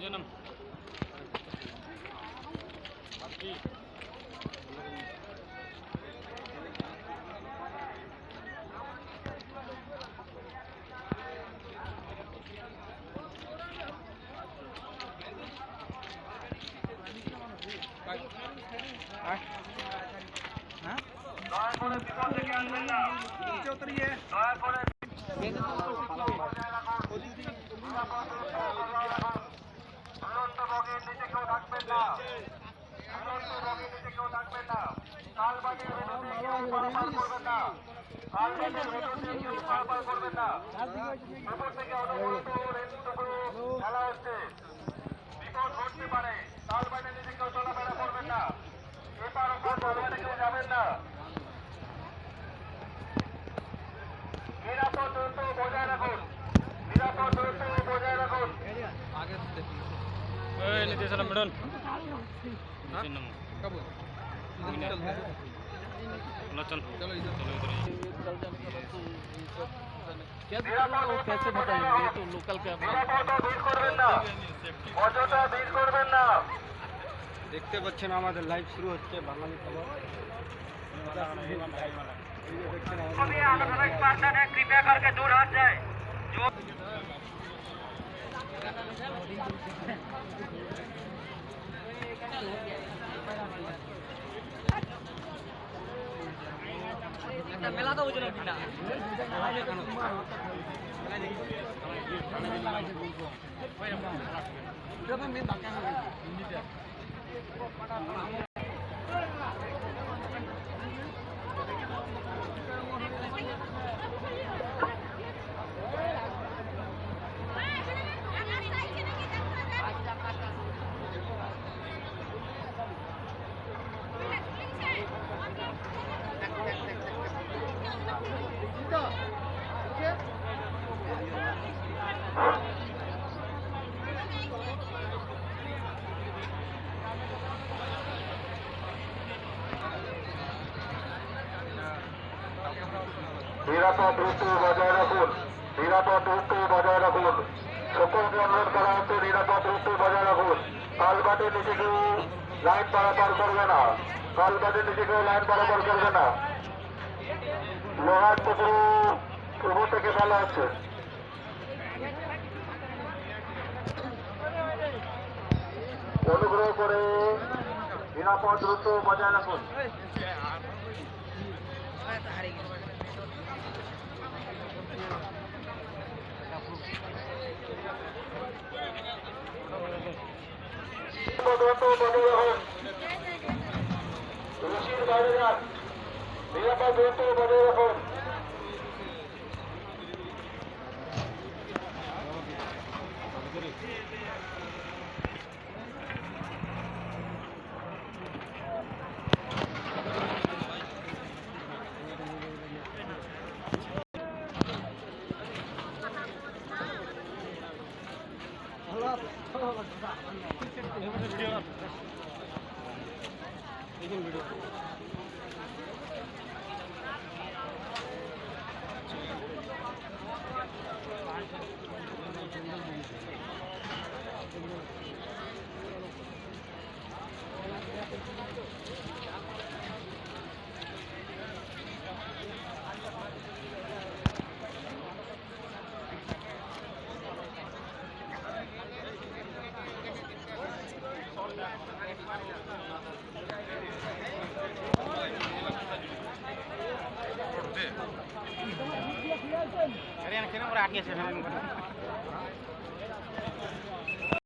जन्म मिडल चल चलो कैसे बताएंगे ये तो लोकल कैब দেখতে পাচ্ছেন আমাদের লাইভ শুরু হচ্ছে বাঙালি খবর कृपया करके दूर हट जाए मेला तो बुझलो कि ना নিরাপদ দূরত্ব বজায় রাখুন, নিরাপদ দূরত্ব বজায় রাখুন। সকলকে অনুরোধ করা হচ্ছে নিরাপদ দূরত্ব বজায় রাখুন। কালবাটের নিচে কেউ লাইন পারাপার করবে না, কালবাটের নিচে কেউ লাইন পারাপার করবে না। লোহার টুকরো উপর থেকে ফেলা হচ্ছে। অনুগ্রহ করে নিরাপদ দূরত্ব বজায় রাখুন। রশির বাইরে যান, নিরাপদ দূরত্ব বজায় রাখুন। Kalian kira orang akhir sih.